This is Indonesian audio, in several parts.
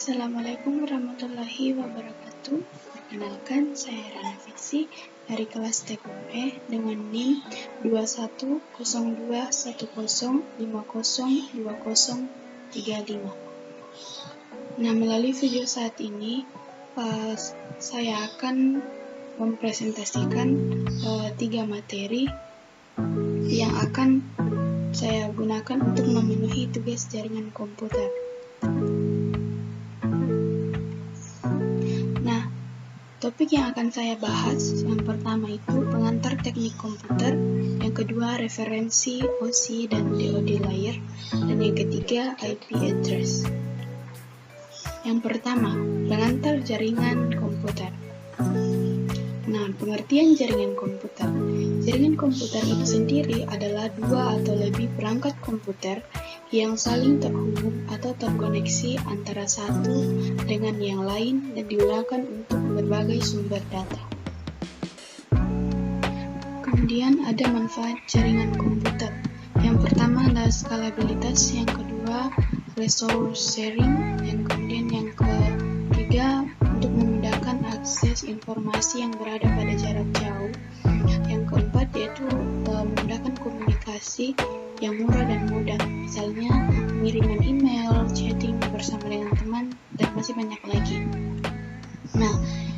Assalamualaikum warahmatullahi wabarakatuh. Perkenalkan, saya Rana Fiksi dari kelas TKE dengan NIM 210210502035. Nah, melalui video saat ini saya akan mempresentasikan 3 materi yang akan saya gunakan untuk memenuhi tugas jaringan komputer. Topik yang akan saya bahas, yang pertama itu pengantar teknik komputer, yang kedua referensi OSI dan DoD layer, dan yang ketiga IP address. Yang pertama, pengantar jaringan komputer. Nah, pengertian jaringan komputer. Jaringan komputer itu sendiri adalah 2 atau lebih perangkat komputer yang saling terhubung atau terkoneksi antara satu dengan yang lain dan digunakan untuk berbagai sumber data. Kemudian ada manfaat jaringan komputer. Yang pertama adalah skalabilitas, yang kedua resource sharing, yang kemudian yang ketiga untuk memudahkan akses informasi yang berada pada jarak jauh. Yang keempat yaitu memudahkan komunikasi yang murah dan mudah, misalnya pengiriman email, chatting bersama dengan teman, dan masih banyak lagi. Nah,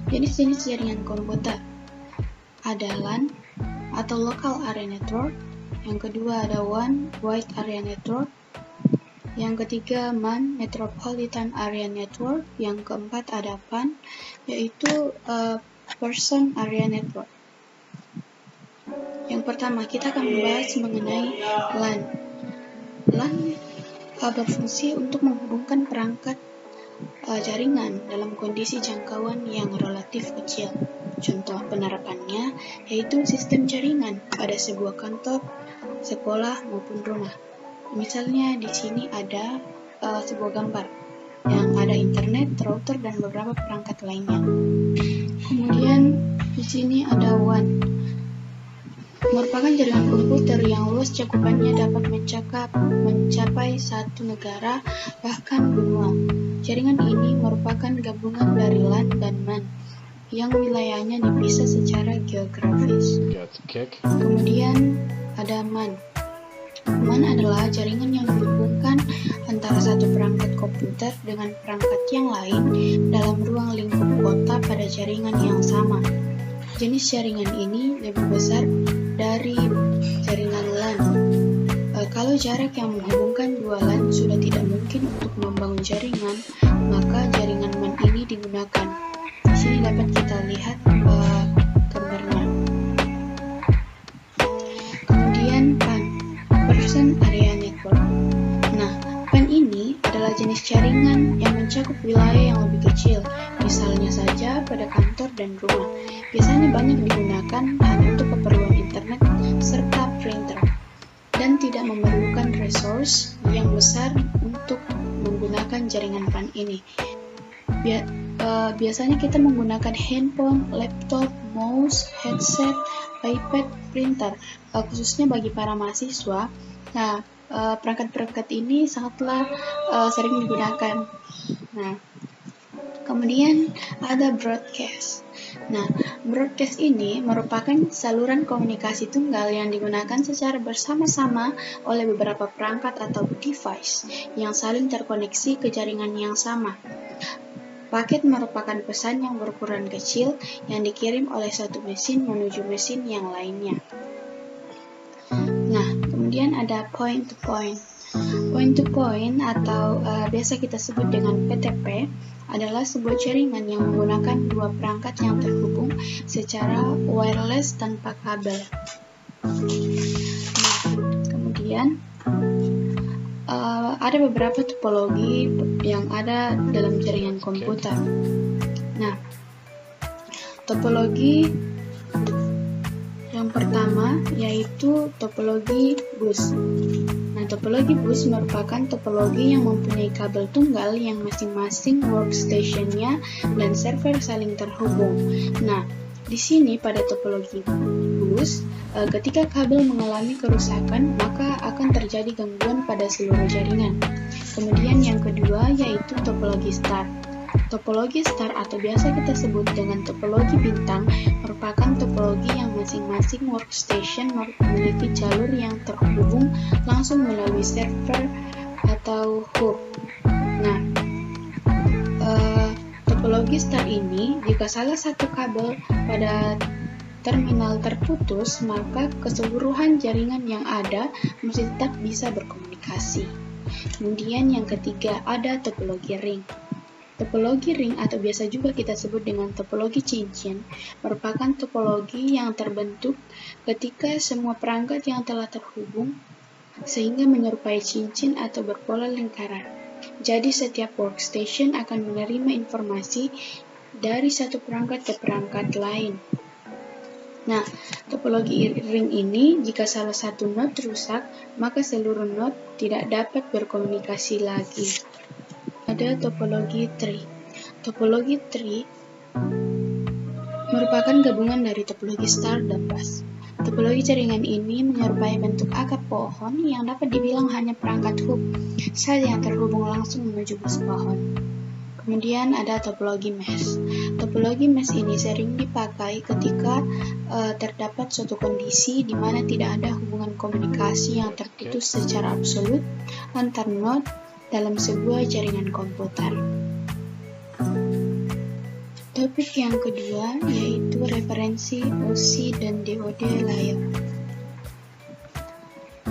jenis-jenis jaringan komputer ada LAN atau Local Area Network, yang kedua ada WAN, Wide Area Network, yang ketiga MAN, Metropolitan Area Network, yang keempat ada PAN, yaitu Person Area Network. Yang pertama, kita akan membahas mengenai LAN. LAN berfungsi untuk menghubungkan perangkat jaringan dalam kondisi jangkauan yang relatif kecil. Contoh penerapannya yaitu sistem jaringan pada sebuah kantor, sekolah, maupun rumah. Misalnya di sini ada sebuah gambar yang ada internet, router, dan beberapa perangkat lainnya. Kemudian di sini ada WAN. Merupakan jaringan komputer yang luas cakupannya dapat mencapai satu negara, bahkan benua. Jaringan ini merupakan gabungan dari LAN dan MAN yang wilayahnya dipisah secara geografis. Kemudian ada MAN. MAN adalah jaringan yang menghubungkan antara satu perangkat komputer dengan perangkat yang lain dalam ruang lingkup kota pada jaringan yang sama. Jenis jaringan ini lebih besar dari jaringan LAN. Kalau jarak yang menghubungkan dua LAN sudah tidak mungkin untuk membangun jaringan, maka jaringan MAN ini digunakan. Di sini dapat kita lihat gambarnya. Kemudian PAN, Person Area Network. Nah, PAN ini adalah jenis jaringan yang mencakup wilayah yang lebih kecil, misalnya saja pada kantor dan rumah. Biasanya banyak digunakan hanya untuk keperluan internet serta printer, dan tidak memerlukan resource yang besar untuk menggunakan jaringan PAN ini. Biasanya kita menggunakan handphone, laptop, mouse, headset, iPad, printer, khususnya bagi para mahasiswa. Nah, perangkat-perangkat ini sangatlah sering digunakan. Nah, kemudian ada broadcast. Nah, broadcast ini merupakan saluran komunikasi tunggal yang digunakan secara bersama-sama oleh beberapa perangkat atau device yang saling terkoneksi ke jaringan yang sama. Paket merupakan pesan yang berukuran kecil yang dikirim oleh satu mesin menuju mesin yang lainnya. Nah, kemudian ada point-to-point. Point-to-point atau biasa kita sebut dengan PTP adalah sebuah jaringan yang menggunakan dua perangkat yang terhubung secara wireless tanpa kabel. Nah, kemudian ada beberapa topologi yang ada dalam jaringan komputer. Nah, topologi yang pertama yaitu topologi bus. Nah, topologi bus merupakan topologi yang mempunyai kabel tunggal yang masing-masing workstation-nya dan server saling terhubung. Nah, di sini pada topologi halus, ketika kabel mengalami kerusakan, maka akan terjadi gangguan pada seluruh jaringan. Kemudian yang kedua yaitu topologi star. Topologi star atau biasa kita sebut dengan topologi bintang merupakan topologi yang masing-masing workstation memiliki jalur yang terhubung langsung melalui server atau hub. Nah, topologi star ini, jika salah satu kabel pada terminal terputus, maka keseluruhan jaringan yang ada masih tetap bisa berkomunikasi. Kemudian yang ketiga ada topologi ring. Topologi ring atau biasa juga kita sebut dengan topologi cincin merupakan topologi yang terbentuk ketika semua perangkat yang telah terhubung sehingga menyerupai cincin atau berpola lingkaran. Jadi setiap workstation akan menerima informasi dari satu perangkat ke perangkat lain. Nah, topologi ring ini jika salah satu node rusak, maka seluruh node tidak dapat berkomunikasi lagi. Ada topologi tree. Topologi tree merupakan gabungan dari topologi star dan bus. Topologi jaringan ini menyerupai bentuk akar pohon yang dapat dibilang hanya perangkat hub saja yang terhubung langsung menuju bus pohon. Kemudian ada topologi mesh. Topologi mesh ini sering dipakai ketika terdapat suatu kondisi di mana tidak ada hubungan komunikasi yang terputus secara absolut antar node dalam sebuah jaringan komputer. Topik yang kedua yaitu referensi OSI dan DoD layer.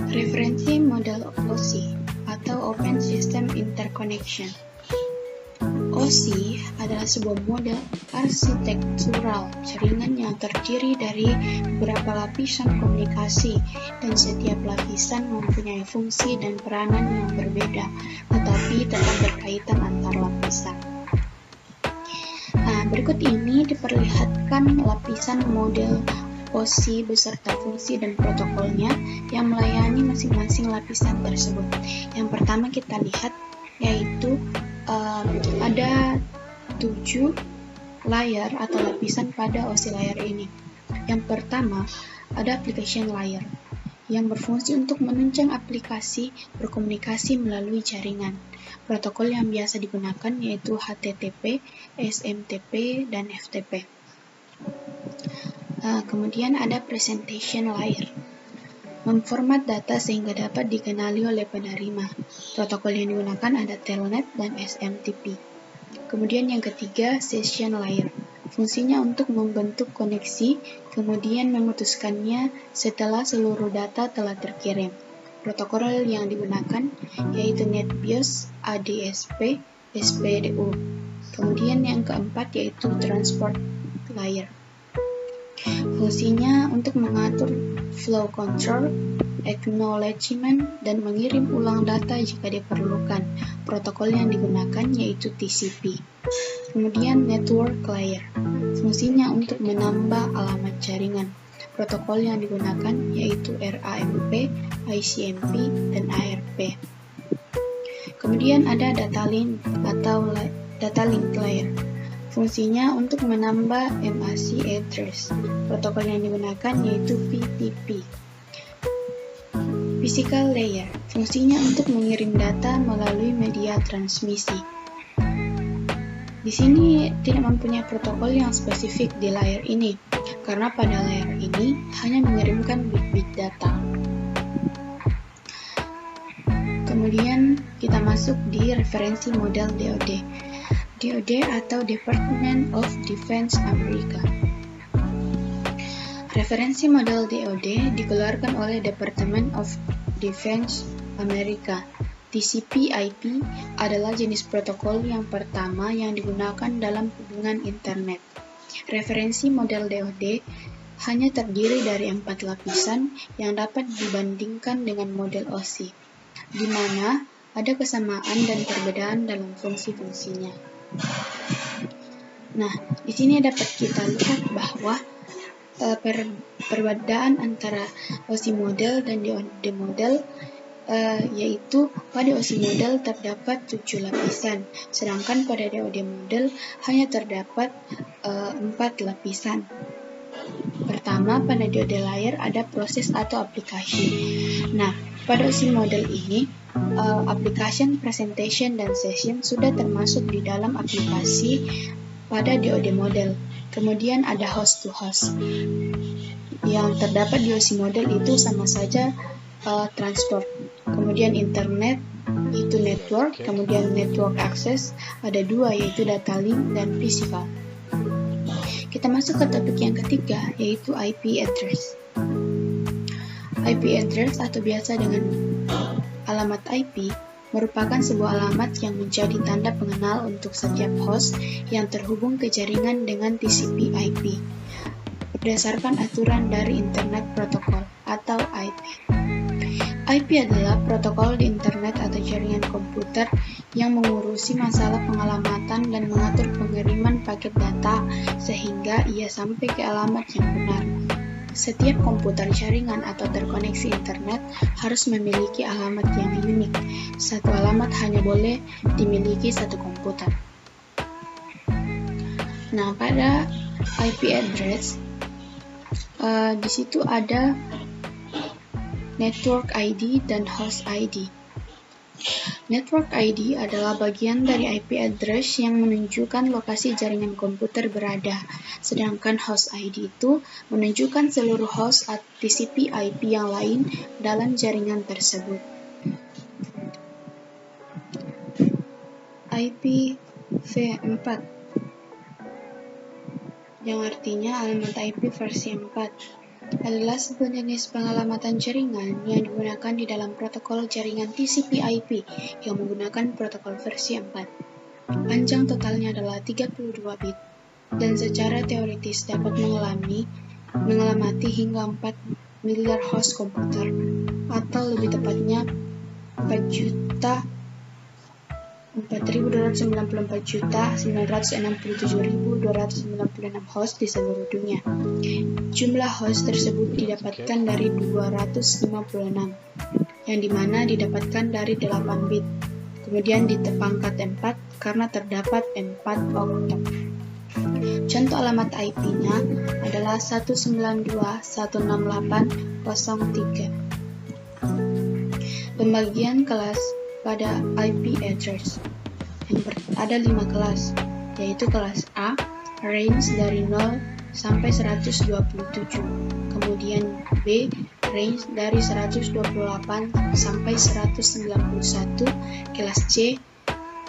Referensi model OSI atau Open System Interconnection. OSI adalah sebuah model arsitektural jaringan yang terdiri dari beberapa lapisan komunikasi dan setiap lapisan mempunyai fungsi dan peranan yang berbeda, tetapi tetap berkaitan antar lapisan. Nah, berikut ini diperlihatkan lapisan model OSI beserta fungsi dan protokolnya yang melayani masing-masing lapisan tersebut. Yang pertama kita lihat yaitu ada 7 layer atau lapisan pada OSI layer ini. Yang pertama, ada application layer yang berfungsi untuk menunjang aplikasi berkomunikasi melalui jaringan. Protokol yang biasa digunakan yaitu HTTP, SMTP, dan FTP. Kemudian ada presentation layer, memformat data sehingga dapat dikenali oleh penerima. Protokol yang digunakan ada Telnet dan SMTP. Kemudian yang ketiga, session layer. Fungsinya untuk membentuk koneksi, kemudian memutuskannya setelah seluruh data telah terkirim. Protokol yang digunakan yaitu NetBIOS, ADSP, SPDU. Kemudian yang keempat yaitu transport layer. Fungsinya untuk mengatur flow control, acknowledgement, dan mengirim ulang data jika diperlukan. Protokol yang digunakan yaitu TCP. Kemudian network layer. Fungsinya untuk menambah alamat jaringan. Protokol yang digunakan yaitu RAMP, ICMP, dan ARP. Kemudian ada data link atau data link layer. Fungsinya untuk menambah MAC address. Protokol yang digunakan yaitu PTP. Physical layer. Fungsinya untuk mengirim data melalui media transmisi. Di sini tidak mempunyai protokol yang spesifik di layer ini, karena pada layer ini hanya mengirimkan bit-bit data. Kemudian kita masuk di referensi model DoD. DoD atau Department of Defense Amerika. Referensi model DoD dikeluarkan oleh Department of Defense Amerika. TCP/IP adalah jenis protokol yang pertama yang digunakan dalam hubungan internet. Referensi model DoD hanya terdiri dari 4 lapisan yang dapat dibandingkan dengan model OSI, di mana ada kesamaan dan perbedaan dalam fungsi-fungsinya. Nah, di sini dapat kita lihat bahwa perbedaan antara OSI model dan DoD model yaitu pada OSI model terdapat 7 lapisan, sedangkan pada DoD model hanya terdapat 4 lapisan. Pertama, pada diode layer ada proses atau aplikasi. Nah, pada OSI model ini, application, presentation, dan session sudah termasuk di dalam aplikasi pada diode model. Kemudian ada host to host. Yang terdapat di OSI model itu sama saja transport. Kemudian internet itu network, kemudian network access ada dua, yaitu data link dan physical. Kita masuk ke topik yang ketiga, yaitu IP address. IP address atau biasa dengan alamat IP merupakan sebuah alamat yang menjadi tanda pengenal untuk setiap host yang terhubung ke jaringan dengan TCP/IP berdasarkan aturan dari Internet Protocol atau IP. IP adalah protokol di internet atau jaringan komputer yang mengurusi masalah pengalamatan dan mengatur pengiriman paket data sehingga ia sampai ke alamat yang benar. Setiap komputer jaringan atau terkoneksi internet harus memiliki alamat yang unik. Satu alamat hanya boleh dimiliki satu komputer. Nah, pada IP address di situ ada Network ID dan Host ID. Network ID adalah bagian dari IP address yang menunjukkan lokasi jaringan komputer berada, sedangkan Host ID itu menunjukkan seluruh host TCP/IP yang lain dalam jaringan tersebut. IPv4 yang artinya alamat IP versi 4 adalah sebuah jenis pengalamatan jaringan yang digunakan di dalam protokol jaringan TCP/IP yang menggunakan protokol versi 4. Panjang totalnya adalah 32 bit dan secara teoritis dapat mengalamati hingga 4 miliar host komputer atau lebih tepatnya 4.294.967.296 host di seluruh dunia. Jumlah host tersebut didapatkan dari 256, yang dimana didapatkan dari 8 bit. Kemudian ditepangkat 4 karena terdapat 4 oktet. Contoh alamat IP-nya adalah 192.168.03. Pembagian kelas pada IP address ada 5 kelas, yaitu kelas A, range dari 0 sampai 127, kemudian B, range dari 128 sampai 191, kelas C,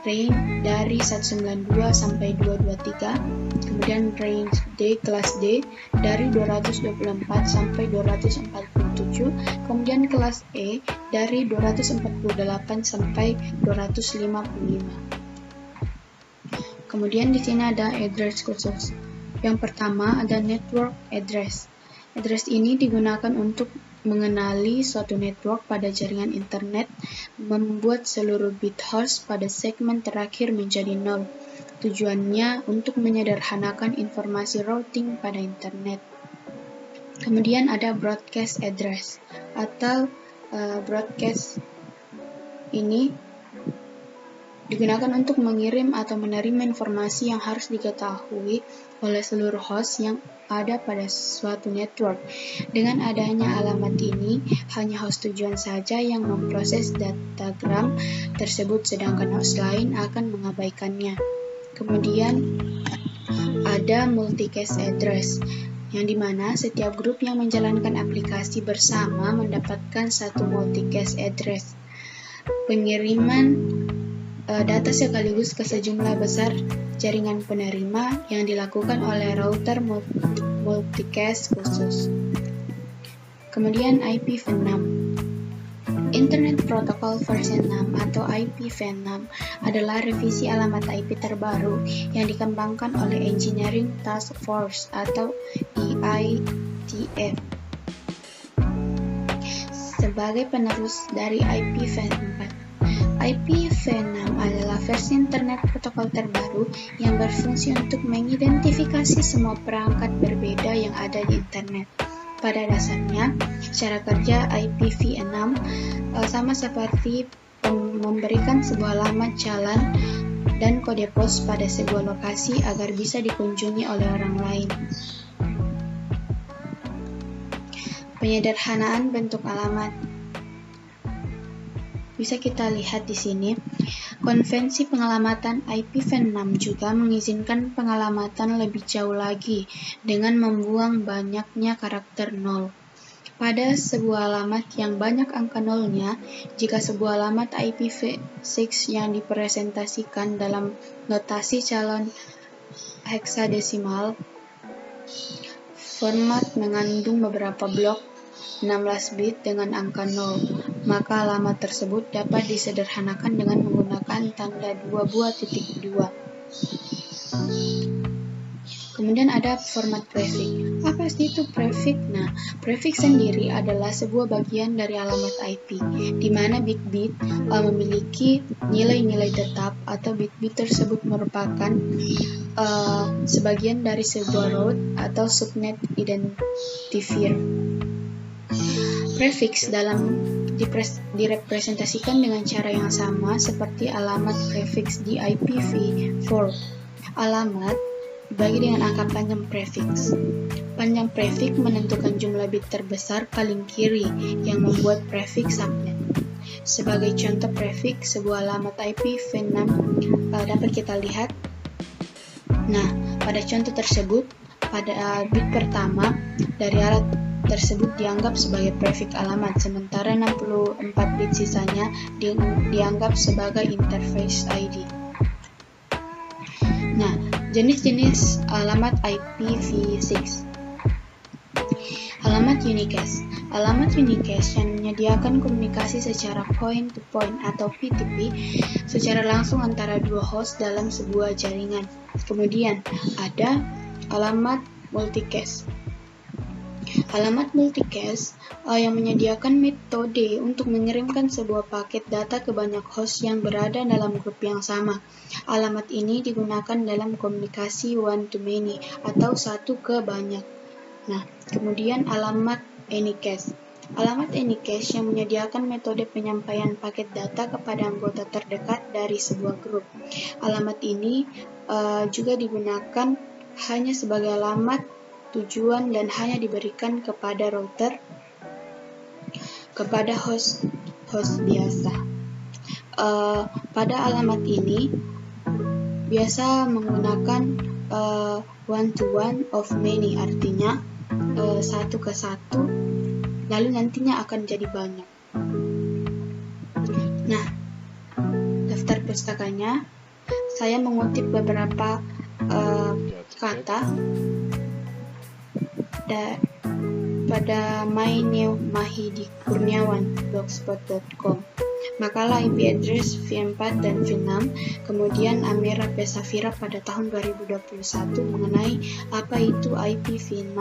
range dari 192 sampai 223, kemudian range D, kelas D dari 224 sampai 247, kemudian kelas E dari 248 sampai 255. Kemudian di sini ada address khusus. Yang pertama ada network address. Address ini digunakan untuk mengenali suatu network pada jaringan internet, membuat seluruh bit host pada segmen terakhir menjadi 0. Tujuannya untuk menyederhanakan informasi routing pada internet. Kemudian ada broadcast address atau broadcast ini digunakan untuk mengirim atau menerima informasi yang harus diketahui oleh seluruh host yang ada pada suatu network. Dengan adanya alamat ini, hanya host tujuan saja yang memproses datagram tersebut, sedangkan host lain akan mengabaikannya. Kemudian ada multicast address, yang dimana setiap grup yang menjalankan aplikasi bersama mendapatkan satu multicast address. Pengiriman data sekaligus ke sejumlah besar jaringan penerima yang dilakukan oleh router multicast khusus. Kemudian IPv6. Internet Protocol versi 6 atau IPv6 adalah revisi alamat IP terbaru yang dikembangkan oleh Engineering Task Force atau EITF sebagai penerus dari IPv4. IPv6 adalah versi internet protokol terbaru yang berfungsi untuk mengidentifikasi semua perangkat berbeda yang ada di internet. Pada dasarnya, cara kerja IPv6 sama seperti memberikan sebuah alamat jalan dan kode pos pada sebuah lokasi agar bisa dikunjungi oleh orang lain. Penyederhanaan bentuk alamat. Bisa kita lihat di sini, konvensi pengalamatan IPv6 juga mengizinkan pengalamatan lebih jauh lagi dengan membuang banyaknya karakter 0. Pada sebuah alamat yang banyak angka nolnya, jika sebuah alamat IPv6 yang dipresentasikan dalam notasi calon heksadesimal, format mengandung beberapa blok 16 bit dengan angka 0, maka alamat tersebut dapat disederhanakan dengan menggunakan tanda 2 buah .2. Kemudian ada format prefix. Apa sih itu prefix? Nah, prefix sendiri adalah sebuah bagian dari alamat IP, di mana bit-bit memiliki nilai-nilai tetap atau bit-bit tersebut merupakan sebagian dari sebuah root atau subnet identifier. Prefix direpresentasikan dengan cara yang sama seperti alamat prefix di IPv4. Alamat dibagi dengan angka panjang prefix. Panjang prefix menentukan jumlah bit terbesar paling kiri yang membuat prefix subnet. Sebagai contoh prefix sebuah alamat IPv6 dapat kita lihat. Nah, pada contoh tersebut, pada bit pertama dari alat tersebut dianggap sebagai prefix alamat, sementara 64 bit sisanya dianggap sebagai interface ID. Nah, jenis-jenis alamat IPv6. Alamat unicast. Alamat unicast yang menyediakan komunikasi secara point-to-point atau PTP secara langsung antara dua host dalam sebuah jaringan. Kemudian ada alamat multicast. Alamat multicast yang menyediakan metode untuk mengirimkan sebuah paket data ke banyak host yang berada dalam grup yang sama. Alamat ini digunakan dalam komunikasi one-to-many atau satu ke banyak. Nah, kemudian alamat anycast. Alamat anycast yang menyediakan metode penyampaian paket data kepada anggota terdekat dari sebuah grup. Alamat ini juga digunakan hanya sebagai alamat tujuan dan hanya diberikan kepada router, kepada host biasa. Pada alamat ini biasa menggunakan one-to-one of many, artinya satu ke satu, lalu nantinya akan jadi banyak. Nah, daftar pustakanya, saya mengutip beberapa kata pada mainewmahidi.blogspot.com. Makalah IP address V4 dan V6, kemudian Amira P. Safira pada tahun 2021 mengenai apa itu IPv6.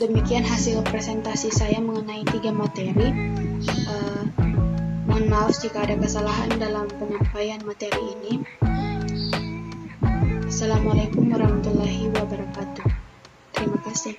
Demikian hasil presentasi saya mengenai 3 materi. Mohon maaf jika ada kesalahan dalam penyampaian materi ini. Assalamualaikum warahmatullahi wabarakatuh. Terima kasih.